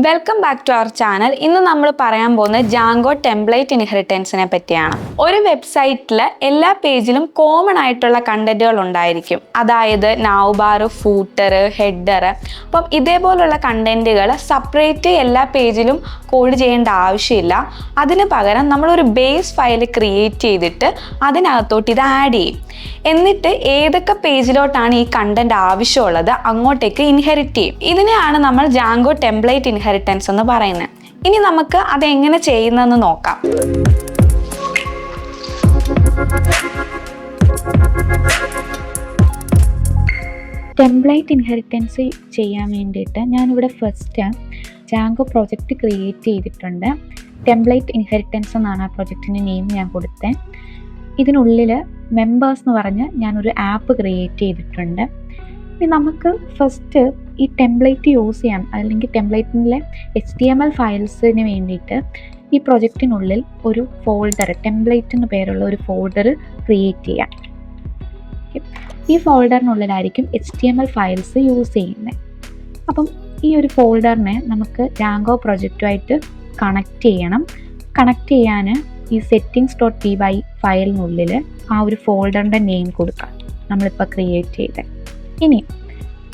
Welcome back to our channel. ഇന്ന് നമ്മൾ പറയാൻ പോകുന്നത് ജാങ്കോ ടെംപ്ലേറ്റ് ഇൻഹെറിറ്റൻസിനെ പറ്റിയാണ്. ഒരു വെബ്സൈറ്റിൽ എല്ലാ പേജിലും കോമൺ ആയിട്ടുള്ള കണ്ടന്റുകൾ ഉണ്ടായിരിക്കും. അതായത് നൗ ബാർ, ഫൂട്ടർ, ഹെഡർ. അപ്പം ഇതേപോലുള്ള കണ്ടന്റുകൾ സെപ്പറേറ്റ് എല്ലാ പേജിലും കോഡ് ചെയ്യേണ്ട ആവശ്യമില്ല. അതിന് പകരം നമ്മളൊരു ബേസ് ഫയൽ ക്രിയേറ്റ് ചെയ്തിട്ട് അതിനകത്തോട്ട് ഇത് ആഡ് ചെയ്യും. എന്നിട്ട് ഏതൊക്കെ പേജിലോട്ടാണ് ഈ കണ്ടന്റ് ആവശ്യമുള്ളത് അങ്ങോട്ടേക്ക് ഇൻഹെറിറ്റ് ചെയ്യും. ഇതിനെയാണ് നമ്മൾ ജാങ്കോ ടെംപ്ലേറ്റ് ഇൻഹെറിറ്റൻസ് എന്ന് പറയുന്നത്. ഇനി നമുക്ക് അതെങ്ങനെ ചെയ്യുന്നതെന്ന് നോക്കാം. ടെംപ്ലേറ്റ് ഇൻഹെറിറ്റൻസ് ചെയ്യാൻ വേണ്ടിയിട്ട് ഞാനിവിടെ ഫസ്റ്റ് ജാങ്കോ പ്രോജക്റ്റ് ക്രിയേറ്റ് ചെയ്തിട്ടുണ്ട്. ടെംപ്ലേറ്റ് ഇൻഹെറിറ്റൻസ് എന്നാണ് ആ പ്രോജക്റ്റിൻ്റെ നെയിം ഞാൻ കൊടുത്തത്. ഇതിനുള്ളിൽ മെമ്പേഴ്സ് എന്ന് പറഞ്ഞ് ഞാനൊരു ആപ്പ് ക്രിയേറ്റ് ചെയ്തിട്ടുണ്ട്. ഇനി നമുക്ക് ഫസ്റ്റ് ഈ ടെംപ്ലേറ്റ് യൂസ് ചെയ്യാം, അല്ലെങ്കിൽ ടെംപ്ലേറ്റിലെ HTML ഫയൽസിന് വേണ്ടിയിട്ട് ഈ പ്രൊജക്റ്റിനുള്ളിൽ ഒരു ഫോൾഡർ, ടെംപ്ലേറ്റ് എന്ന് പേരുള്ള ഒരു ഫോൾഡർ ക്രിയേറ്റ് ചെയ്യാം. ഈ ഫോൾഡറിനുള്ളിലായിരിക്കും HTML ഫയൽസ് യൂസ് ചെയ്യുന്നത്. അപ്പം ഈ ഒരു ഫോൾഡറിനെ നമുക്ക് ജാങ്കോ പ്രൊജക്റ്റുമായിട്ട് കണക്ട് ചെയ്യണം. കണക്ട് ചെയ്യാൻ ഈ settings.py ഫയലിനുള്ളിൽ ആ ഒരു ഫോൾഡറിൻ്റെ നെയിം കൊടുക്കാം, നമ്മളിപ്പോൾ ക്രിയേറ്റ് ചെയ്ത്. ഇനി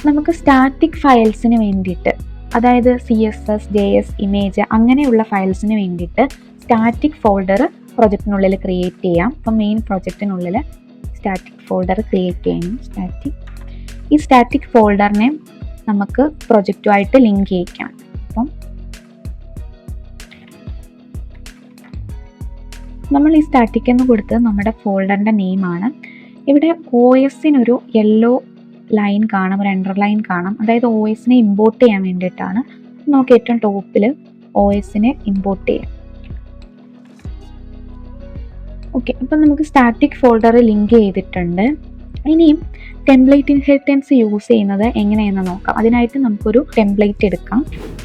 നമുക്ക് സ്റ്റാറ്റിക് ഫയൽസിന് വേണ്ടിയിട്ട്, അതായത് CSS, JS, ഇമേജ് അങ്ങനെയുള്ള ഫയൽസിന് വേണ്ടിയിട്ട് സ്റ്റാറ്റിക് ഫോൾഡർ പ്രൊജക്റ്റിനുള്ളിൽ ക്രിയേറ്റ് ചെയ്യാം. അപ്പം മെയിൻ പ്രൊജക്റ്റിനുള്ളിൽ സ്റ്റാറ്റിക് ഫോൾഡർ ക്രിയേറ്റ് ചെയ്യണം. ഈ സ്റ്റാറ്റിക് ഫോൾഡറിനെ നമുക്ക് പ്രൊജക്റ്റുമായിട്ട് ലിങ്ക് ചെയ്യിക്കണം. അപ്പം നമ്മൾ ഈ സ്റ്റാറ്റിക് എന്ന് കൊടുത്തത് നമ്മുടെ ഫോൾഡറിൻ്റെ നെയിമാണ്. ഇവിടെ OSനൊരു യെല്ലോ ലൈൻ കാണാം, ഒരു അണ്ടർലൈൻ കാണാം. അതായത് OSനെ ഇമ്പോർട്ട് ചെയ്യാൻ വേണ്ടിയിട്ടാണ്. നമുക്ക് ഏറ്റവും ടോപ്പിൽ OSനെ ഇമ്പോർട്ട് ചെയ്യാം. ഓക്കെ, അപ്പം നമുക്ക് സ്റ്റാറ്റിക് ഫോൾഡർ ലിങ്ക് ചെയ്തിട്ടുണ്ട്. ഇനിയും ടെംപ്ലേറ്റ് ഇൻഹെറിറ്റൻസ് യൂസ് ചെയ്യുന്നത് എങ്ങനെയെന്ന് നോക്കാം. അതിനായിട്ട് നമുക്കൊരു ടെംപ്ലേറ്റ് എടുക്കാം.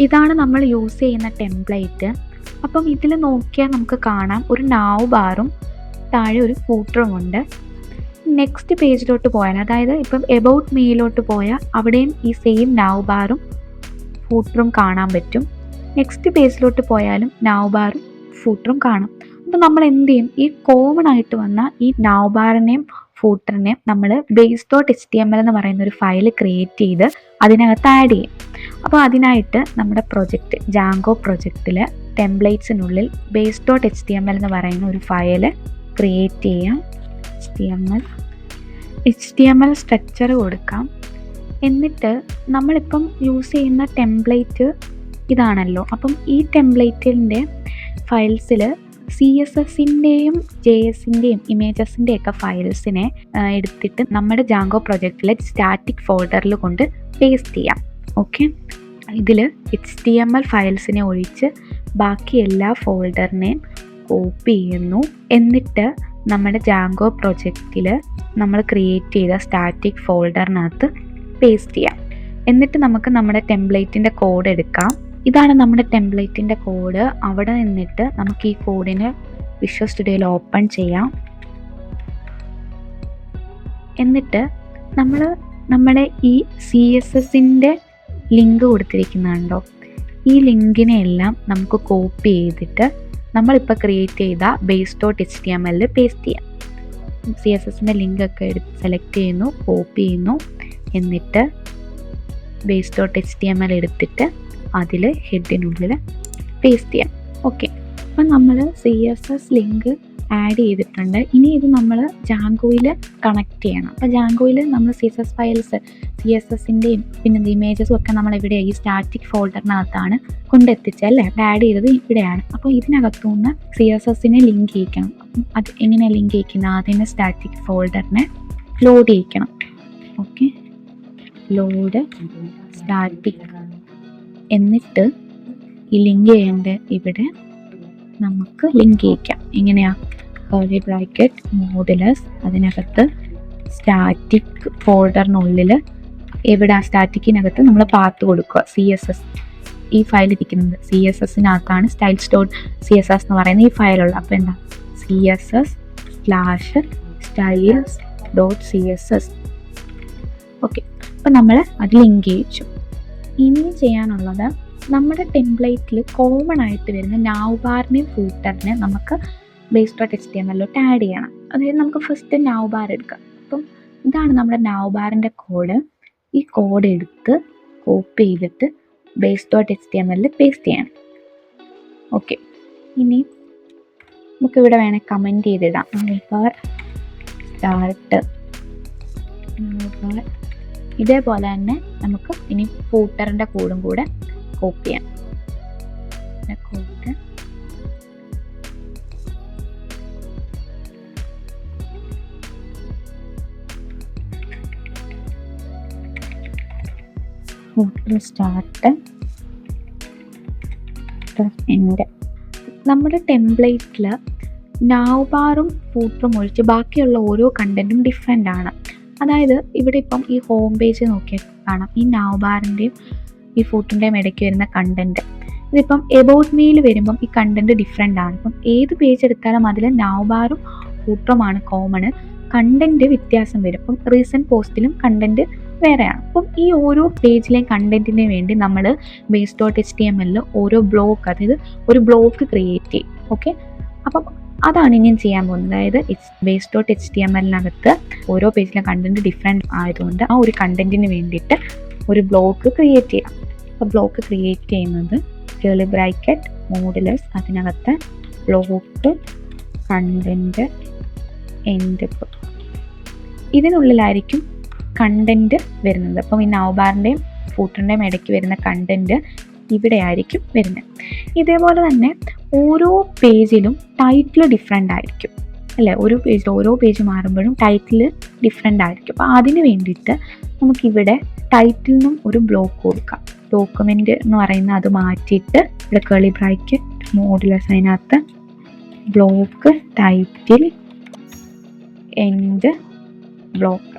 ഇതാണ് നമ്മൾ യൂസ് ചെയ്യുന്ന ടെംപ്ലേറ്റ്. അപ്പം ഇതിൽ നോക്കിയാൽ നമുക്ക് കാണാം ഒരു നൗ ബാറും താഴെ ഒരു ഫൂട്ടറും ഉണ്ട്. നെക്സ്റ്റ് പേജിലോട്ട് പോയാൽ, അതായത് ഇപ്പം എബൌട്ട് മീയിലോട്ട് പോയാൽ അവിടെയും ഈ സെയിം നൗ ബാറും ഫൂട്ടറും കാണാൻ പറ്റും. നെക്സ്റ്റ് പേജിലോട്ട് പോയാലും നൗ ബാറും ഫൂട്ടറും കാണും. അപ്പം നമ്മൾ എന്ത് ചെയ്യും, ഈ കോമൺ ആയിട്ട് വന്ന ഈ നൗ ബാറിനെയും ഫൂട്ടറിനെയും നമ്മൾ base.html എന്ന് പറയുന്ന ഒരു ഫയൽ ക്രിയേറ്റ് ചെയ്ത് അതിനകത്ത് ആഡ് ചെയ്യും. അപ്പോൾ അതിനായിട്ട് നമ്മുടെ പ്രൊജക്റ്റ് ജാങ്കോ പ്രൊജക്റ്റിൽ ടെംപ്ലേറ്റ്സിനുള്ളിൽ base.html എന്ന് പറയുന്ന ഒരു ഫയൽ ക്രിയേറ്റ് ചെയ്യാം. HTML സ്ട്രക്ചർ കൊടുക്കാം. എന്നിട്ട് നമ്മളിപ്പം യൂസ് ചെയ്യുന്ന ടെംപ്ലേറ്റ് ഇതാണല്ലോ. അപ്പം ഈ ടെംപ്ലേറ്റിൻ്റെ ഫയൽസിൽ CSSൻ്റെയും JSൻ്റെയും ഇമേജസിൻ്റെയൊക്കെ ഫയൽസിനെ എടുത്തിട്ട് നമ്മുടെ ജാങ്കോ പ്രൊജക്റ്റിലെ സ്റ്റാറ്റിക് ഫോൾഡറിൽ കൊണ്ട് പേസ്റ്റ് ചെയ്യാം. ഓക്കെ, ഇതിൽ HTML ഫയൽസിനെ ഒഴിച്ച് ബാക്കി എല്ലാ ഫോൾഡറിനെയും കോപ്പി ചെയ്യുന്നു. എന്നിട്ട് നമ്മുടെ ജാങ്കോ പ്രൊജക്റ്റിൽ നമ്മൾ ക്രിയേറ്റ് ചെയ്ത സ്റ്റാറ്റിക് ഫോൾഡറിനകത്ത് പേസ്റ്റ് ചെയ്യാം. എന്നിട്ട് നമുക്ക് നമ്മുടെ ടെംപ്ലേറ്റിൻ്റെ കോഡ് എടുക്കാം. ഇതാണ് നമ്മുടെ ടെംപ്ലേറ്റിൻ്റെ കോഡ്. അവിടെ നിന്നിട്ട് നമുക്ക് ഈ കോഡിന് വിഷ്വൽ സ്റ്റുഡിയോയിൽ ഓപ്പൺ ചെയ്യാം. എന്നിട്ട് നമ്മൾ നമ്മുടെ ഈ CSSൻ്റെ ലിങ്ക് കൊടുത്തിരിക്കുന്നുണ്ടോ, ഈ ലിങ്കിനെ എല്ലാം നമുക്ക് കോപ്പി ചെയ്തിട്ട് നമ്മളിപ്പോൾ ക്രിയേറ്റ് ചെയ്ത base.html പേസ്റ്റ് ചെയ്യാം. CSSൻ്റെ ലിങ്കൊക്കെ സെലക്ട് ചെയ്യുന്നു, കോപ്പി ചെയ്യുന്നു. എന്നിട്ട് base.html എടുത്തിട്ട് അതിൽ ഹെഡിനുള്ളിൽ പേസ്റ്റ് ചെയ്യാം. ഓക്കെ, അപ്പം നമ്മൾ CSS ലിങ്ക് ആഡ് ചെയ്തിട്ടുണ്ട്. ഇനി ഇത് നമ്മൾ ജാങ്കോയിൽ കണക്ട് ചെയ്യണം. അപ്പോൾ ജാങ്കോയിൽ നമ്മൾ CSS ഫയൽസ്, CSSൻ്റെയും പിന്നെ ഇമേജസും ഒക്കെ നമ്മൾ ഇവിടെ ഈ സ്റ്റാറ്റിക് ഫോൾഡറിനകത്താണ് കൊണ്ടെത്തിച്ചത് അല്ലേ. ആഡ് ചെയ്തത് ഇവിടെയാണ്. അപ്പോൾ ഇതിനകത്തുനിന്ന് CSSനെ ലിങ്ക് ചെയ്യിക്കണം. അപ്പം അത് എങ്ങനെയാണ് ലിങ്ക് ചെയ്യിക്കുന്നത്, ആദ്യമേ സ്റ്റാറ്റിക് ഫോൾഡറിനെ ലോഡ് ചെയ്യിക്കണം. Okay, load static. എന്നിട്ട് ഈ ലിങ്ക് ചെയ്യേണ്ട ഇവിടെ നമുക്ക് ലിങ്ക് ചെയ്യിക്കാം. എങ്ങനെയാ, കർലി ബ്രാക്കറ്റ് മോഡുലസ്, അതിനകത്ത് സ്റ്റാറ്റിക് ഫോൾഡറിനുള്ളിൽ എവിടെ ആ സ്റ്റാറ്റിക്കിനകത്ത് നമ്മൾ പാത്ത് കൊടുക്കുക. CSS ഈ ഫയൽ ഇരിക്കുന്നത് CSSനകത്താണ് styles.css എന്ന് പറയുന്ന ഈ ഫയലുള്ള. അപ്പോൾ എന്താ CSS/styles.css. ഓക്കെ, അപ്പോൾ നമ്മൾ അത് ലിങ്ക് ചെയ്യിച്ചു. ഇനി ചെയ്യാനുള്ളത് നമ്മുടെ ടെംപ്ലേറ്റിൽ കോമൺ ആയിട്ട് വരുന്ന നൗബാറിനെയും ഫൂട്ടറിനെ നമുക്ക് base.html ആഡ് ചെയ്യണം. അതായത് നമുക്ക് ഫസ്റ്റ് നൗബാർ എടുക്കാം. അപ്പം ഇതാണ് നമ്മുടെ നൗബാറിൻ്റെ കോഡ്. ഈ കോഡ് എടുത്ത് കോപ്പി ചെയ്തിട്ട് base.html പേസ്റ്റ് ചെയ്യണം. ഓക്കെ, ഇനി നമുക്കിവിടെ വേണേൽ കമൻറ്റ് ചെയ്തിടാം. നൗബാർ സ്റ്റാർട്ട് നൗബാർ. ഇതേപോലെ തന്നെ നമുക്ക് ഇനി ഫൂട്ടറിൻ്റെ കോഡും കൂടെ കോപ്പി ചെയ്യാം. കോഡ് ഫൂട്ടർ സ്റ്റാർട്ട് എൻ്റെ. നമ്മുടെ ടെംപ്ലേറ്റിൽ നൗബാറും ഫൂട്ടറും ഒഴിച്ച് ബാക്കിയുള്ള ഓരോ കണ്ടൻറ്റും ഡിഫറെൻ്റ് ആണ്. അതായത് ഇവിടെ ഇപ്പം ഈ ഹോം പേജ് നോക്കിയാൽ കാണാം, ഈ നൗബാറിൻ്റെയും ഈ ഫൂട്ടറിൻ്റെയും ഇടയ്ക്ക് വരുന്ന കണ്ടൻറ്റ്. ഇതിപ്പം എബൌട്ട് മീയിൽ വരുമ്പം ഈ കണ്ടൻറ്റ് ഡിഫറെൻ്റ് ആണ്. ഇപ്പം ഏത് പേജ് എടുത്താലും അതിൽ നൗബാറും ഫൂട്ടറുമാണ് കോമണ്, കണ്ടൻറ്റ് വ്യത്യാസം വരും. ഇപ്പം റീസെൻറ്റ് പോസ്റ്റിലും കണ്ടൻറ്റ് വേറെയാണ്. അപ്പം ഈ ഓരോ പേജിലെയും കണ്ടൻറ്റിന് വേണ്ടി നമ്മൾ base.html ഓരോ ബ്ലോക്ക്, അതായത് ഒരു ബ്ലോക്ക് ക്രിയേറ്റ് ചെയ്യും. ഓക്കെ, അപ്പം അതാണ് ഇനിയും ചെയ്യാൻ പോകുന്നത്. അതായത് base.html ഓരോ പേജിലെ കണ്ടൻറ്റ് ഡിഫറെൻ്റ് ആയതുകൊണ്ട് ആ ഒരു കണ്ടൻറ്റിന് വേണ്ടിയിട്ട് ഒരു ബ്ലോക്ക് ക്രിയേറ്റ് ചെയ്യാം. അപ്പോൾ ബ്ലോക്ക് ക്രിയേറ്റ് ചെയ്യുന്നത് കേളി ബ്രാക്കറ്റ് മോഡുലസ്, അതിനകത്ത് ബ്ലോക്ക് കണ്ടൻറ്റ് എൻഡ്, ഇതിനുള്ളിലായിരിക്കും കണ്ടൻറ്റ് വരുന്നത്. അപ്പം ഈ നൗബാറിൻ്റെയും ഫൂട്ടറിൻ്റെയും ഇടയ്ക്ക് വരുന്ന കണ്ടൻറ്റ് ഇവിടെ ആയിരിക്കും വരുന്നത്. ഇതേപോലെ തന്നെ ഓരോ പേജിലും ടൈറ്റിൽ ഡിഫറെൻ്റ് ആയിരിക്കും അല്ലേ? ഓരോ പേജ് മാറുമ്പോഴും ടൈറ്റിൽ ഡിഫറെൻ്റ് ആയിരിക്കും. അപ്പോൾ അതിന് വേണ്ടിയിട്ട് നമുക്കിവിടെ ടൈറ്റിലിനും ഒരു ബ്ലോക്ക് കൊടുക്കാം. ഡോക്യുമെൻ്റ് എന്ന് പറയുന്ന അത് മാറ്റിയിട്ട് ഇവിടെ കേളി ബ്രാക്കറ്റ് മോഡുലസ്, അതിനകത്ത് block title end block.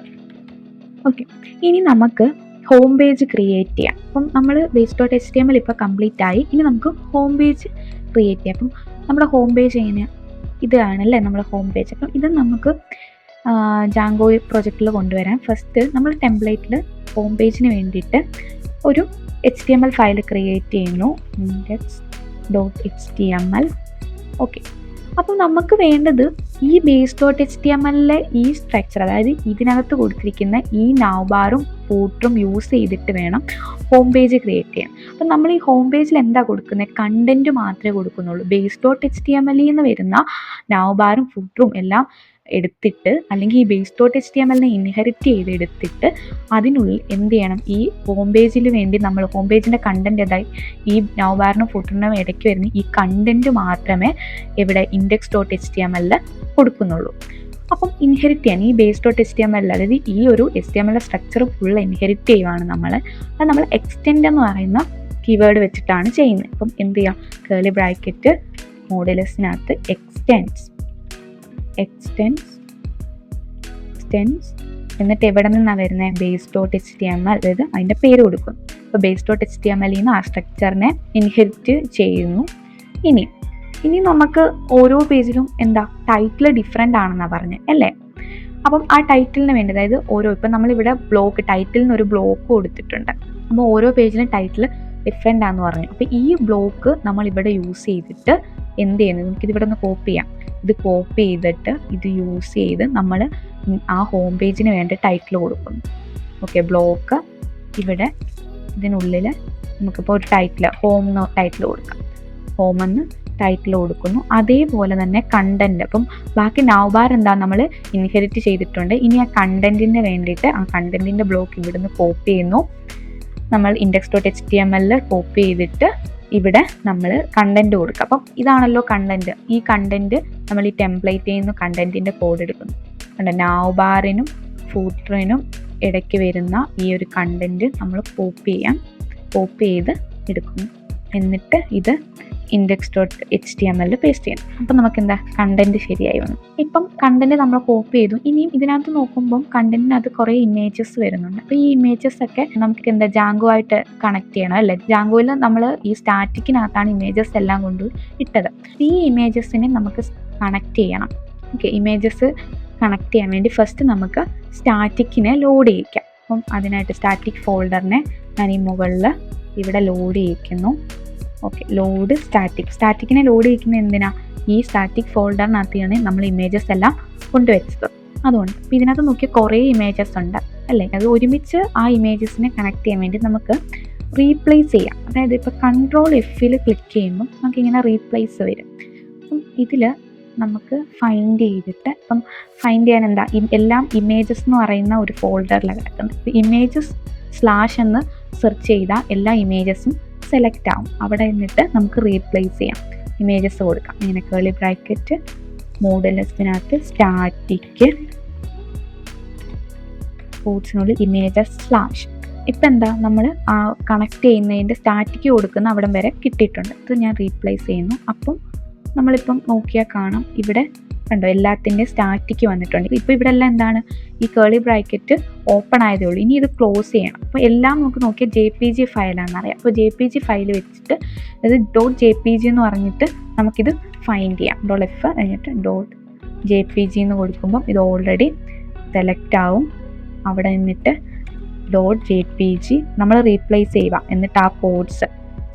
Okay, ഇനി നമുക്ക് ഹോം പേജ് ക്രിയേറ്റ് ചെയ്യാം. അപ്പം നമ്മൾ base.html ഇപ്പോൾ കംപ്ലീറ്റ് ആയി. ഇനി നമുക്ക് ഹോം പേജ് ക്രിയേറ്റ് ചെയ്യാം. അപ്പം നമ്മുടെ ഹോം പേജ് എങ്ങനെ, ഇതാണല്ലേ നമ്മുടെ ഹോം പേജ്. അപ്പം ഇത് നമുക്ക് ജാങ്കോ പ്രൊജക്റ്റിൽ കൊണ്ടുവരാം. ഫസ്റ്റ് നമ്മൾ ടെംപ്ലേറ്റിൽ ഹോം പേജിന് വേണ്ടിയിട്ട് ഒരു HTML ഫയൽ ക്രിയേറ്റ് ചെയ്യുന്നു, index.html. ഓക്കെ, അപ്പോൾ നമുക്ക് വേണ്ടത് ഈ base.html ഈ സ്ട്രക്ചർ, അതായത് ഇതിനകത്ത് കൊടുത്തിരിക്കുന്ന ഈ നൗബാറും ഫൂട്ടറും യൂസ് ചെയ്തിട്ട് വേണം ഹോം പേജ് ക്രിയേറ്റ് ചെയ്യാൻ. അപ്പം നമ്മൾ ഈ ഹോം പേജിൽ എന്താ കൊടുക്കുന്നത്? കണ്ടൻറ്റ് മാത്രമേ കൊടുക്കുന്നുള്ളൂ. base.html എന്ന് വരുന്ന നൗബാറും ഫൂട്ടറും എല്ലാം എടുത്തിട്ട്, അല്ലെങ്കിൽ ഈ base.html ഇൻഹെറിറ്റ് ചെയ്ത് എടുത്തിട്ട് അതിനുള്ളിൽ എന്ത് ചെയ്യണം? ഈ ഹോം പേജിൽ വേണ്ടി നമ്മൾ ഹോം പേജിൻ്റെ കണ്ടൻറ്റ് ഏതായി ഈ നൗബാറിനും ഫൂട്ടറിനും ഇടയ്ക്ക് വരുന്ന ഈ കണ്ടൻറ്റ് മാത്രമേ ഇവിടെ index.html കൊടുക്കുന്നുള്ളൂ. അപ്പം ഇൻഹെറിറ്റ് ചെയ്യാൻ ഈ base.html, അതായത് ഈ ഒരു HTML സ്ട്രക്ചർ ഫുൾ ഇൻഹെറിറ്റ് ചെയ്യുവാണ് നമ്മൾ. അത് നമ്മൾ എക്സ്റ്റെൻഡ് എന്ന് പറയുന്ന കീവേഡ് വെച്ചിട്ടാണ് ചെയ്യുന്നത്. അപ്പം എന്ത് ചെയ്യാം? കേളി ബ്രാക്കറ്റ് മോഡുലസിനകത്ത് എക്സ്റ്റെൻസ് എന്നിട്ട് എവിടെ നിന്നാണ് വരുന്നത്? base.html, അതായത് അതിൻ്റെ പേര് കൊടുക്കും. അപ്പോൾ base.html ആ സ്ട്രക്ചറിനെ ഇൻഹെറിറ്റ് ചെയ്യുന്നു. ഇനി നമുക്ക് ഓരോ പേജിലും എന്താ ടൈറ്റിൽ ഡിഫറെൻ്റ് ആണെന്നാണ് പറഞ്ഞത് അല്ലേ? അപ്പം ആ ടൈറ്റിലിന് വേണ്ടി, അതായത് ഇപ്പം നമ്മളിവിടെ ബ്ലോക്ക് ടൈറ്റിലിന് ഒരു ബ്ലോക്ക് കൊടുത്തിട്ടുണ്ട്. അപ്പോൾ ഓരോ പേജിലും ടൈറ്റിൽ ഡിഫറെൻ്റ് ആണെന്ന് പറഞ്ഞു. അപ്പോൾ ഈ ബ്ലോക്ക് നമ്മളിവിടെ യൂസ് ചെയ്തിട്ട് എന്ത് ചെയ്യുന്നത്? നമുക്കിതിവിടെ ഒന്ന് കോപ്പി ചെയ്യാം. ഇത് കോപ്പി ചെയ്തിട്ട് ഇത് യൂസ് ചെയ്ത് നമ്മൾ ആ ഹോം പേജിന് വേണ്ടി ടൈറ്റിൽ കൊടുക്കുന്നു. ഓക്കെ, ബ്ലോക്ക് ഇവിടെ ഇതിനുള്ളിൽ നമുക്കിപ്പോൾ ഒരു ഹോം ടൈറ്റിൽ കൊടുക്കാം. ഹോമെന്ന് ടൈറ്റിൽ കൊടുക്കുന്നു. അതേപോലെ തന്നെ കണ്ടൻറ്റ്, അപ്പം ബാക്കി നൗബാർ എന്താ നമ്മൾ ഇൻഹെറിറ്റ് ചെയ്തിട്ടുണ്ട്. ഇനി ആ കണ്ടൻറ്റിന് വേണ്ടിയിട്ട് ആ കണ്ടൻറ്റിൻ്റെ ബ്ലോക്ക് ഇവിടുന്ന് കോപ്പി ചെയ്യുന്നു. നമ്മൾ index.html കോപ്പി ചെയ്തിട്ട് ഇവിടെ നമ്മൾ കണ്ടൻറ്റ് കൊടുക്കുക. അപ്പം ഇതാണല്ലോ കണ്ടൻറ്റ്. ഈ കണ്ടൻറ്റ് നമ്മൾ ഈ ടെംപ്ലേറ്റിൽ നിന്ന് കണ്ടൻറ്റിൻ്റെ കോഡ് എടുക്കുന്നു. നൗബാറിനും ഫൂട്ടറിനും ഇടയ്ക്ക് വരുന്ന ഈ ഒരു കണ്ടൻറ്റ് നമ്മൾ കോപ്പി ചെയ്ത് എടുക്കുന്നു. എന്നിട്ട് ഇത് index.html പേസ്റ്റ് ചെയ്യണം. അപ്പം നമുക്ക് എന്താ കണ്ടൻറ്റ് ശരിയായി വന്നു. ഇപ്പം കണ്ടൻറ്റ് നമ്മൾ കോപ്പി ചെയ്തു. ഇനിയും ഇതിനകത്ത് നോക്കുമ്പം കണ്ടൻറ്റിനകത്ത് കുറേ ഇമേജസ് വരുന്നുണ്ട്. അപ്പോൾ ഈ ഇമേജസ് ഒക്കെ നമുക്ക് എന്താ ജാങ്കോ ആയിട്ട് കണക്ട് ചെയ്യണം അല്ലേ? ജാങ്കോയിൽ നമ്മൾ ഈ സ്റ്റാറ്റിക്കിനകത്താണ് ഇമേജസ് എല്ലാം കൊണ്ട് ഇട്ടത്. ഈ ഇമേജസിനെ നമുക്ക് കണക്ട് ചെയ്യണം. ഓക്കെ, ഇമേജസ് കണക്ട് ചെയ്യാൻ വേണ്ടി ഫസ്റ്റ് നമുക്ക് സ്റ്റാറ്റിക്കിനെ ലോഡ് ചെയ്യിക്കാം. അപ്പം അതിനായിട്ട് സ്റ്റാറ്റിക് ഫോൾഡറിനെ ഞാൻ ഈ മുകളിൽ ഇവിടെ ലോഡ് ചെയ്യിക്കുന്നു. ഓക്കെ, ലോഡ് സ്റ്റാറ്റിക്കിനെ ലോഡ് ചെയ്യിക്കുന്നത് എന്തിനാ? ഈ സ്റ്റാറ്റിക് ഫോൾഡറിനകത്താണ് നമ്മൾ ഇമേജസ് എല്ലാം കൊണ്ടുവച്ചത്. അതുകൊണ്ട് ഇപ്പം ഇതിനകത്ത് നോക്കിയാൽ കുറേ ഇമേജസ് ഉണ്ട് അല്ലേ. അത് ഒരുമിച്ച് ആ ഇമേജസിനെ കണക്ട് ചെയ്യാൻ വേണ്ടി നമുക്ക് റീപ്ലേസ് ചെയ്യാം. അതായത് ഇപ്പോൾ Ctrl F ക്ലിക്ക് ചെയ്യുമ്പോൾ നമുക്കിങ്ങനെ റീപ്ലേസ് വരും. അപ്പം ഇതിൽ നമുക്ക് ഫൈൻഡ് ചെയ്തിട്ട്, ഇപ്പം ഫൈൻഡ് ചെയ്യാൻ എന്താ, എല്ലാം ഇമേജസ് എന്ന് പറയുന്ന ഒരു ഫോൾഡറിലാണ് കിടക്കുന്നത്. ഇമേജസ് / എന്ന് സെർച്ച് ചെയ്താൽ എല്ലാ ഇമേജസും സെലക്ട് ആവും. അവിടെ നിന്നിട്ട് നമുക്ക് റീപ്ലേസ് ചെയ്യാം, ഇമേജസ് കൊടുക്കാം. ഇങ്ങനെ കേളി ബ്രാക്കറ്റ് മോഡുലസിനകത്ത് സ്റ്റാറ്റിക് കോഡ്സിനുള്ളിൽ ഇമേജസ് / ഇപ്പം എന്താ, നമ്മൾ ആ കണക്ട് ചെയ്യുന്നതിൻ്റെ സ്റ്റാറ്റിക് കൊടുക്കുന്ന അവിടം വരെ കിട്ടിയിട്ടുണ്ട്. ഇത് ഞാൻ റീപ്ലേസ് ചെയ്യുന്നു. അപ്പം നമ്മളിപ്പം നോക്കിയാൽ കാണാം, ഇവിടെ കണ്ടോ എല്ലാത്തിൻ്റെയും സ്റ്റാറ്റിക് വന്നിട്ടുണ്ട്. ഇപ്പോൾ ഇവിടെ എല്ലാം എന്താണ്, ഈ കേളി ബ്രാക്കറ്റ് ഓപ്പൺ ആയതേ ഉള്ളൂ. ഇനി ഇത് ക്ലോസ് ചെയ്യണം. അപ്പോൾ എല്ലാം നമുക്ക് നോക്കിയാൽ JPG ഫയലാണെന്നറിയാം. അപ്പോൾ JPG ഫയൽ വെച്ചിട്ട് അത് .jpg എന്ന് പറഞ്ഞിട്ട് നമുക്കിത് ഫൈൻഡ് ചെയ്യാം. F കഴിഞ്ഞിട്ട് .jpg എന്ന് കൊടുക്കുമ്പം ഇത് ഓൾറെഡി സെലക്ട് ആവും. അവിടെ നിന്നിട്ട് .jpg നമ്മൾ റീപ്ലേസ് ചെയ്യുക. എന്നിട്ട് ആ കോഡ്സ്,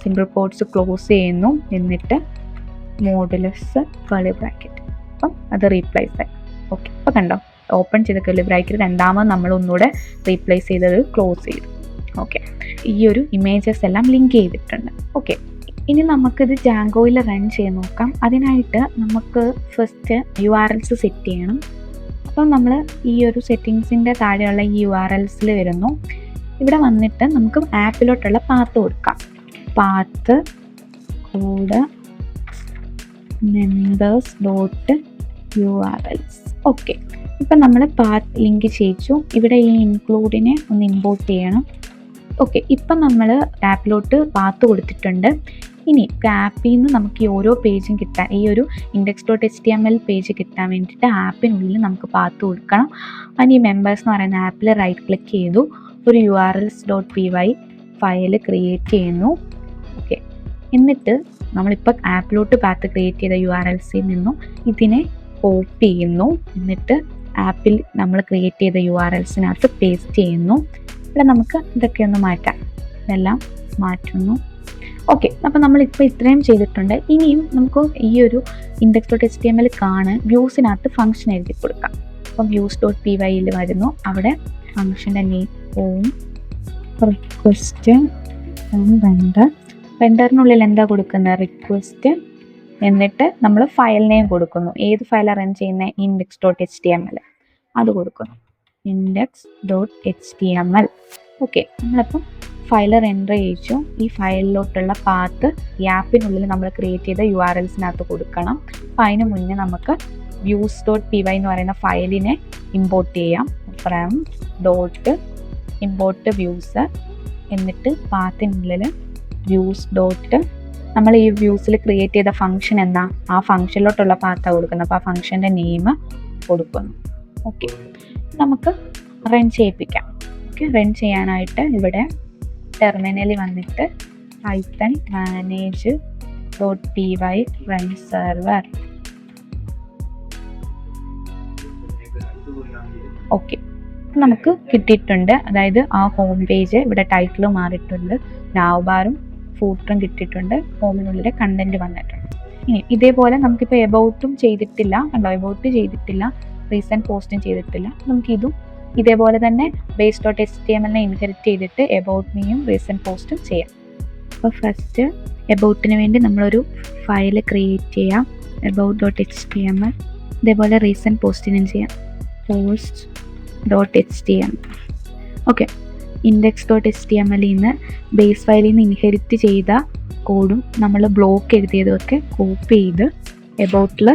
സിംഗിൾ കോഡ്സ് ക്ലോസ് ചെയ്യുന്നു. എന്നിട്ട് മോഡുലസ് കേളി ബ്രാക്കറ്റ്, അപ്പം അത് റീപ്ലേസ് ആയി. ഓക്കെ, അപ്പോൾ കണ്ടോ, ഓപ്പൺ ചെയ്ത കേളി ബ്രാക്കറ്റ് രണ്ടാമത് നമ്മൾ ഒന്നുകൂടെ റീപ്ലേസ് ചെയ്തത് ക്ലോസ് ചെയ്തു. ഓക്കെ, ഈ ഒരു ഇമേജസ് എല്ലാം ലിങ്ക് ചെയ്തിട്ടുണ്ട്. ഓക്കെ, ഇനി നമുക്കിത് ജാങ്കോയിൽ റൺ ചെയ്ത് നോക്കാം. അതിനായിട്ട് നമുക്ക് ഫസ്റ്റ് URLs സെറ്റ് ചെയ്യണം. അപ്പം നമ്മൾ ഈ ഒരു സെറ്റിങ്സിൻ്റെ താഴെയുള്ള ഈ URLsൽ വരുന്നു. ഇവിടെ വന്നിട്ട് നമുക്ക് ആപ്പിലോട്ടുള്ള പാത്ത് കൊടുക്കാം. Path code members.urls. ഓക്കെ, ഇപ്പം നമ്മൾ പാത്ത് ലിങ്ക് ചെയ്യിച്ചു. ഇവിടെ ഈ ഇൻക്ലൂഡിനെ ഒന്ന് ഇമ്പോർട്ട് ചെയ്യണം. ഓക്കെ, ഇപ്പം നമ്മൾ ആപ്പിലോട്ട് പാത്ത് കൊടുത്തിട്ടുണ്ട്. ഇനി ആപ്പിൽ നിന്ന് നമുക്ക് ഈ ഓരോ പേജും കിട്ടാൻ, ഈ ഒരു index.html പേജ് കിട്ടാൻ വേണ്ടിയിട്ട് ആപ്പിനുള്ളിൽ നമുക്ക് പാത്ത് കൊടുക്കണം. അതിന് ഈ മെമ്പേഴ്സ് എന്ന് പറയുന്ന ആപ്പിൽ റൈറ്റ് ക്ലിക്ക് ചെയ്തു, ഒരു urls.py ഫയൽ ക്രിയേറ്റ് ചെയ്യുന്നു. ഓക്കെ, എന്നിട്ട് നമ്മളിപ്പോൾ ആപ്പിലോട്ട് പാത്ത് ക്രിയേറ്റ് ചെയ്ത URLsൽ നിന്നും ഇതിനെ കോപ്പി ചെയ്യുന്നു. എന്നിട്ട് ആപ്പിൽ നമ്മൾ ക്രിയേറ്റ് ചെയ്ത URLsനകത്ത് പേസ്റ്റ് ചെയ്യുന്നു. ഇവിടെ നമുക്ക് ഇതൊക്കെ ഒന്ന് മാറ്റാം. ഇതെല്ലാം മാറ്റുന്നു. ഓക്കെ, അപ്പോൾ നമ്മളിപ്പോൾ ഇത്രയും ചെയ്തിട്ടുണ്ട്. ഇനിയും നമുക്ക് ഈ ഒരു index.html കാണാൻ വ്യൂസിനകത്ത് ഫംഗ്ഷൻ എഴുതി കൊടുക്കാം. അപ്പം views.pyയിൽ വരുന്നു. അവിടെ ഫംഗ്ഷൻ്റെ നെയിം ഹോം റിക്വസ്റ്റ് വെണ്ടറിനുള്ളിൽ എന്താ കൊടുക്കുന്നത്, റിക്വസ്റ്റ്. എന്നിട്ട് നമ്മൾ ഫയൽ നെയിം കൊടുക്കുന്നു. ഏത് ഫയലാണ് റൺ ചെയ്യുന്നത്, index.html, അത് കൊടുക്കുന്നു, index.html. ഓക്കെ, നമ്മളിപ്പം ഫയൽ റെൻഡർ ചെയ്യിച്ചു. ഈ ഫയലിലോട്ടുള്ള പാത്ത് ഈ ആപ്പിനുള്ളിൽ നമ്മൾ ക്രിയേറ്റ് ചെയ്ത URLsനകത്ത് കൊടുക്കണം. അപ്പം അതിന് മുന്നേ നമുക്ക് views.py എന്ന് പറയുന്ന ഫയലിനെ ഇമ്പോർട്ട് ചെയ്യാം. ഫ്രം .import views, എന്നിട്ട് പാത്തിനുള്ളിൽ വ്യൂസ് ഡോട്ട് നമ്മൾ ഈ വ്യൂസിൽ ക്രിയേറ്റ് ചെയ്ത ഫംഗ്ഷൻ എന്നാ, ആ ഫംഗ്ഷനിലോട്ടുള്ള പാത്താണ് കൊടുക്കുന്നത്. അപ്പോൾ ആ ഫംഗ്ഷൻ്റെ നെയിം കൊടുക്കുന്നു. ഓക്കെ, നമുക്ക് റൺ ചെയ്യിപ്പിക്കാം. ഓക്കെ, റൺ ചെയ്യാനായിട്ട് ഇവിടെ ടെർമിനലിൽ വന്നിട്ട് python manage.py run server. Okay, നമുക്ക് കിട്ടിയിട്ടുണ്ട്. അതായത് ആ ഹോം പേജ് ഇവിടെ ടൈറ്റിൽ മാറിയിട്ടുണ്ട്, നാവ് ബാറും ഫൂട്ടറും കിട്ടിയിട്ടുണ്ട്, ഹോമിനുള്ളിലെ കണ്ടന്റ് വന്നിട്ടുണ്ട്. ഇനി ഇതേപോലെ നമുക്കിപ്പോൾ എബൌട്ടും ചെയ്തിട്ടില്ല, കണ്ടോ, എബൌട്ട് ചെയ്തിട്ടില്ല, റീസെൻറ്റ് പോസ്റ്റും ചെയ്തിട്ടില്ല. നമുക്കിതും ഇതേപോലെ തന്നെ base.html ഇൻഹെറിറ്റ് ചെയ്തിട്ട് എബൌട്ട് മീയും റീസെൻറ്റ് പോസ്റ്റും ചെയ്യാം. അപ്പോൾ ഫസ്റ്റ് എബൌട്ടിന് വേണ്ടി നമ്മളൊരു ഫയൽ ക്രിയേറ്റ് ചെയ്യാം, about.html. ഇതേപോലെ റീസെൻറ്റ് പോസ്റ്റിനും ചെയ്യാം, post.html. ഓക്കെ, index.html നിന്ന് ബേസ് ഫയലിൽ നിന്ന് ഇൻഹെറിറ്റ് ചെയ്ത കോഡും നമ്മൾ ബ്ലോക്ക് എഴുതിയതൊക്കെ കോപ്പി ചെയ്ത് എബൌട്ടിൽ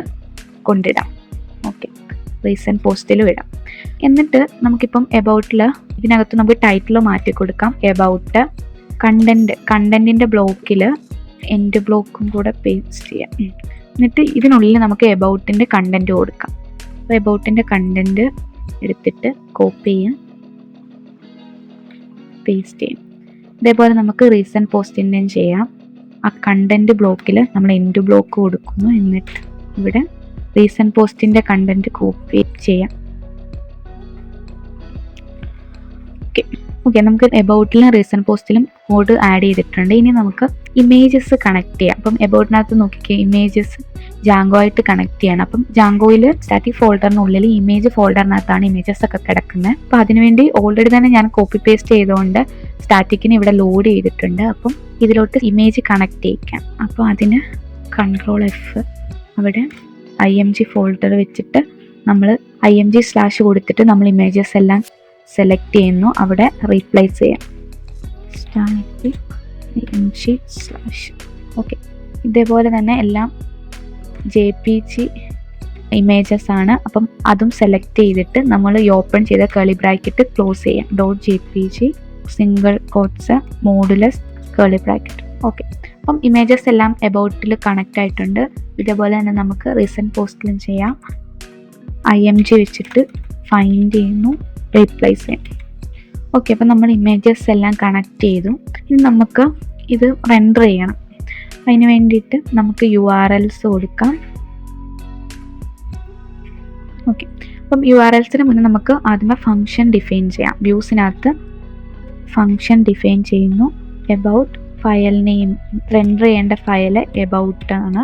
കൊണ്ടിടാം. ഓക്കെ, റീസെൻറ്റ് പോസ്റ്റിൽ വിടാം. എന്നിട്ട് നമുക്കിപ്പം എബൌട്ടിൽ ഇതിനകത്ത് നമുക്ക് ടൈറ്റിൽ മാറ്റി കൊടുക്കാം. എബൌട്ട് കണ്ടൻറ്റിൻ്റെ ബ്ലോക്കിൽ എൻഡ് ബ്ലോക്കും കൂടെ പേസ്റ്റ് ചെയ്യാം. എന്നിട്ട് ഇതിനുള്ളിൽ നമുക്ക് എബൌട്ടിൻ്റെ കണ്ടൻറ്റ് കൊടുക്കാം. അപ്പോൾ എബൌട്ടിൻ്റെ കണ്ടൻറ്റ് എടുത്തിട്ട് കോപ്പി ചെയ്യാം, പേസ്റ്റ് ചെയ്യും. ഇതേപോലെ നമുക്ക് റീസെൻറ്റ് പോസ്റ്റിൻ്റെയും ചെയ്യാം. ആ കണ്ടൻറ്റ് ബ്ലോക്കിൽ നമ്മൾ എൻഡ് ബ്ലോക്ക് കൊടുക്കുന്നു. എന്നിട്ട് ഇവിടെ റീസെൻറ്റ് പോസ്റ്റിൻ്റെ കണ്ടൻറ്റ് കോപ്പി ചെയ്യാം. ഓക്കെ, ഓക്കെ, നമുക്ക് എബൌട്ടിലും റീസെൻറ്റ് പോസ്റ്റിലും കോഡ് ആഡ് ചെയ്തിട്ടുണ്ട്. ഇനി നമുക്ക് ഇമേജസ് കണക്ട് ചെയ്യാം. അപ്പം എബൌട്ടിനകത്ത് നോക്കിക്കുക, ഇമേജസ് ജാങ്കോ ആയിട്ട് കണക്ട് ചെയ്യണം. അപ്പം ജാങ്കോയിൽ സ്റ്റാറ്റിക് ഫോൾഡറിനുള്ളിൽ ഇമേജ് ഫോൾഡറിനകത്താണ് ഇമേജസ് ഒക്കെ കിടക്കുന്നത്. അപ്പം അതിനുവേണ്ടി ഓൾറെഡി തന്നെ ഞാൻ കോപ്പി പേസ്റ്റ് ചെയ്തുകൊണ്ട് സ്റ്റാറ്റിക്കിന് ഇവിടെ ലോഡ് ചെയ്തിട്ടുണ്ട്. അപ്പം ഇതിലോട്ട് ഇമേജ് കണക്ട് ചെയ്യിക്കാം. അപ്പോൾ അതിന് Ctrl+F, അവിടെ IMG ഫോൾഡർ വെച്ചിട്ട് നമ്മൾ IMG/ കൊടുത്തിട്ട് നമ്മൾ ഇമേജസ് എല്ലാം സെലക്ട് ചെയ്യുന്നു. അവിടെ റീപ്ലേസ് ചെയ്യാം സ്റ്റാറ്റിക് IMG/. ഓക്കെ, ഇതേപോലെ തന്നെ എല്ലാം JPG ഇമേജസ് ആണ്. അപ്പം അതും സെലക്ട് ചെയ്തിട്ട് നമ്മൾ ഈ ഓപ്പൺ ചെയ്ത കർലി ബ്രാക്കറ്റ് ക്ലോസ് ചെയ്യാം. .jpg single quotes modulus curly bracket. Okay, അപ്പം ഇമേജസ് എല്ലാം എബൌട്ടിൽ കണക്റ്റ് ആയിട്ടുണ്ട്. ഇതേപോലെ തന്നെ നമുക്ക് റീസെൻറ്റ് പോസ്റ്റിലും ചെയ്യാം. IMG വെച്ചിട്ട് ഫൈൻഡ് ചെയ്യുന്നു, റീപ്ലേസ് ചെയ്യാം. ഓക്കെ, അപ്പം നമ്മൾ ഇമേജസ് എല്ലാം കണക്ട് ചെയ്തു. ഇനി നമുക്ക് ഇത് റെൻഡർ ചെയ്യണം. അതിന് വേണ്ടിയിട്ട് നമുക്ക് URLs കൊടുക്കാം. ഓക്കെ, അപ്പം URLസിന് മുന്നേ നമുക്ക് ആദ്യമേ ഫംഗ്ഷൻ ഡിഫൈൻ ചെയ്യാം. വ്യൂസിനകത്ത് ഫംഗ്ഷൻ ഡിഫൈൻ ചെയ്യുന്നു. എബൌട്ട് ഫയൽ നെയിം, റെൻഡർ ചെയ്യേണ്ട ഫയൽ എബൌട്ട് ആണ്.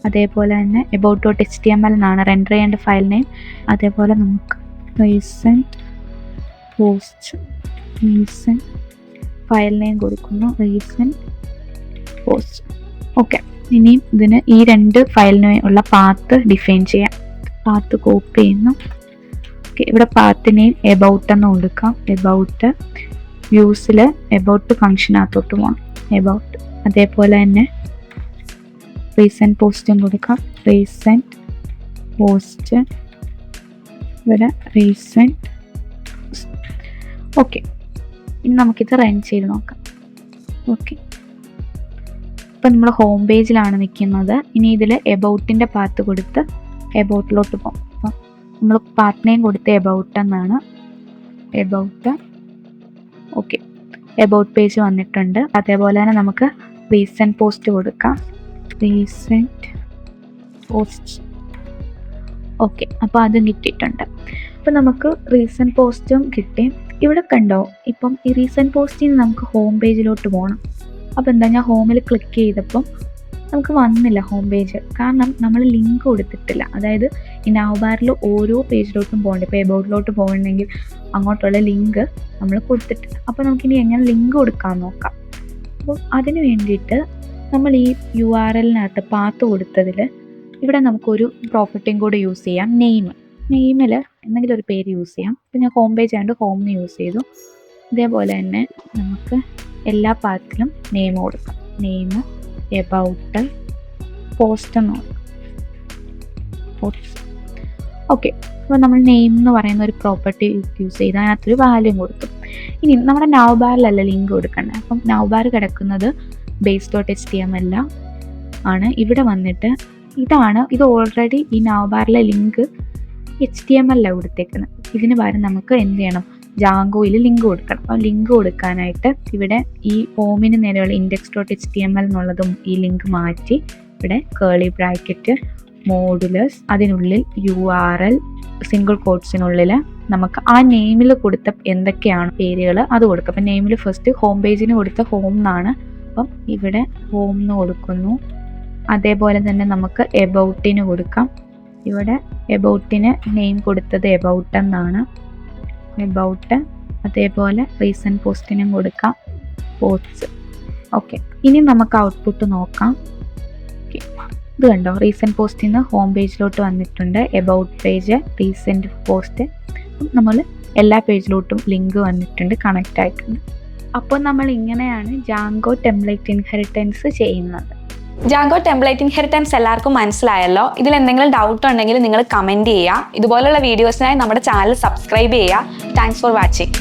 അതേപോലെ തന്നെ about.html എന്നാണ് റെൻഡർ ചെയ്യേണ്ട ഫയൽ നെയിം. അതേപോലെ നമുക്ക് റീസെൻറ്റ് ഫയൽ നെയിം കൊടുക്കുന്നു, റീസെൻറ്റ് പോസ്റ്റ്. ഓക്കെ, ഇനിയും ഇതിന് ഈ 2 ഫയലിന് ഉള്ള പാത്ത് ഡിഫൈൻ ചെയ്യാം. പാത്ത് കോപ്പി ചെയ്യുന്നു. ഓക്കെ, ഇവിടെ പാത്ത് നെയിം എബൌട്ട് എന്ന് കൊടുക്കാം. എബൌട്ട് വ്യൂസിൽ എബൌട്ട് ഫംഗ്ഷനകത്തോട്ട് പോകണം, എബൌട്ട്. അതേപോലെ തന്നെ റീസെൻറ്റ് പോസ്റ്റും കൊടുക്കാം. റീസെൻറ്റ് പോസ്റ്റ്, ഇവിടെ റീസെൻറ്റ്. ഓക്കെ, ഇനി നമുക്കിത് റൺ ചെയ്ത് നോക്കാം. ഓക്കെ, ഇപ്പം നമ്മൾ ഹോം പേജിലാണ് നിൽക്കുന്നത്. ഇനി ഇതിൽ എബൌട്ടിൻ്റെ പാത്ത് കൊടുത്ത് എബൌട്ടിലോട്ട് പോകും. അപ്പം നമ്മൾ പാത്ത് നെയിം കൊടുത്ത് എബൌട്ട് എന്നാണ്, എബൌട്ട്. ഓക്കെ, എബൌട്ട് പേജ് വന്നിട്ടുണ്ട്. അതേപോലെ തന്നെ നമുക്ക് റീസെൻറ്റ് പോസ്റ്റ് കൊടുക്കാം, റീസെൻറ്റ് പോസ്റ്റ്. ഓക്കെ, അപ്പോൾ അതും കിട്ടിയിട്ടുണ്ട്. അപ്പോൾ നമുക്ക് റീസെൻറ്റ് പോസ്റ്റും കിട്ടി. ഇവിടെ കണ്ടോ, ഇപ്പം ഈ റീസെൻറ്റ് പോസ്റ്റിൽ നിന്ന് നമുക്ക് ഹോം പേജിലോട്ട് പോകണം. അപ്പോൾ എന്താ, ഞാൻ ഹോമിൽ ക്ലിക്ക് ചെയ്തപ്പം നമുക്ക് വന്നില്ല ഹോം പേജ്. കാരണം നമ്മൾ ലിങ്ക് കൊടുത്തിട്ടില്ല. അതായത് ഈ നൗബാറിൽ ഓരോ പേജിലോട്ടും പോകണ്ട. ഇപ്പോൾ എബൌട്ടിലോട്ട് പോകണമെങ്കിൽ അങ്ങോട്ടുള്ള ലിങ്ക് നമ്മൾ കൊടുത്തിട്ടില്ല. അപ്പോൾ നമുക്കിനി എങ്ങനെ ലിങ്ക് കൊടുക്കാമെന്ന് നോക്കാം. അപ്പോൾ അതിന് വേണ്ടിയിട്ട് നമ്മൾ ഈ URLനകത്ത് പാത്ത് കൊടുത്തതിൽ ഇവിടെ നമുക്കൊരു പ്രോപ്പർട്ടിയും കൂടെ യൂസ് ചെയ്യാം. നെയിമിൽ എന്തെങ്കിലും ഒരു പേര് യൂസ് ചെയ്യാം. ഇപ്പോൾ ഞാൻ ഹോം പേജ് ആയതുകൊണ്ട് ഹോം എന്ന് യൂസ് ചെയ്തു. ഇതേപോലെ തന്നെ നമുക്ക് എല്ലാ പാത്തിലും നെയിം കൊടുക്കാം. നെയിം എബൌട്ട് പോസ്റ്റ് എന്ന് കൊടുക്കാം, പോസ്റ്റ്. ഓക്കെ, അപ്പോൾ നമ്മൾ നെയിം എന്ന് പറയുന്ന ഒരു പ്രോപ്പർട്ടി യൂസ് ചെയ്ത് അതിനകത്തൊരു വാല്യൂ കൊടുത്തു. ഇനി നമ്മുടെ നൗബാറിലല്ല ലിങ്ക് കൊടുക്കേണ്ടത്. അപ്പം നൗബാർ കിടക്കുന്നത് base.html ആണ്. ഇവിടെ വന്നിട്ട് ഇത് ഓൾറെഡി ഈ നൗബാറിലെ ലിങ്ക് HTML കൊടുത്തേക്കുന്നത്. ഇതിന് പകരം നമുക്ക് എന്ത് ചെയ്യണം, ജാങ്കോയിൽ ലിങ്ക് കൊടുക്കണം. അപ്പോൾ ലിങ്ക് കൊടുക്കാനായിട്ട് ഇവിടെ ഈ ഹോമിന് നേരെയുള്ള index.html എന്നുള്ളതും ഈ ലിങ്ക് മാറ്റി ഇവിടെ കേർലി ബ്രാക്കറ്റ് മോഡുലസ്, അതിനുള്ളിൽ URL സിംഗിൾ കോട്ട്സിനുള്ളിൽ നമുക്ക് ആ നെയിമിൽ കൊടുത്ത എന്തൊക്കെയാണ് പേരുകൾ അത് കൊടുക്കുക. അപ്പം നെയിമിൽ ഫസ്റ്റ് ഹോം പേജിന് കൊടുത്ത ഹോം എന്നാണ്. അപ്പം ഇവിടെ ഹോം എന്ന് കൊടുക്കുന്നു. അതേപോലെ തന്നെ നമുക്ക് എബൌട്ടിന് കൊടുക്കാം. ഇവിടെ എബൌട്ടിന് നെയിം കൊടുത്തത് എബൌട്ട് എന്നാണ്, എബൌട്ട്. അതേപോലെ റീസെൻറ്റ് പോസ്റ്റിനും കൊടുക്കാം, പോസ്റ്റ്. ഓക്കെ, ഇനി നമുക്ക് ഔട്ട്പുട്ട് നോക്കാം. ഓക്കെ, ഇത് കണ്ടോ, റീസെൻറ്റ് പോസ്റ്റിൽ നിന്ന് ഹോം പേജിലോട്ട് വന്നിട്ടുണ്ട്. About page, recent post. നമ്മൾ എല്ലാ പേജിലോട്ടും ലിങ്ക് വന്നിട്ടുണ്ട്, കണക്റ്റ് ആയിട്ടുണ്ട്. അപ്പോൾ നമ്മൾ ഇങ്ങനെയാണ് ജാങ്കോ ടെംപ്ലേറ്റ് ഇൻഹെറിറ്റൻസ് ചെയ്യുന്നത്. ജാങ്കോ ടെംപ്ലേറ്റ് ഇൻഹെറിറ്റൻസ് എല്ലാവർക്കും മനസ്സിലായല്ലോ. ഇതിൽ എന്തെങ്കിലും ഡൗട്ട് ഉണ്ടെങ്കിൽ നിങ്ങൾ കമൻറ്റ് ചെയ്യുക. ഇതുപോലുള്ള വീഡിയോസിനായി നമ്മുടെ ചാനൽ സബ്സ്ക്രൈബ് ചെയ്യുക. Thanks for watching.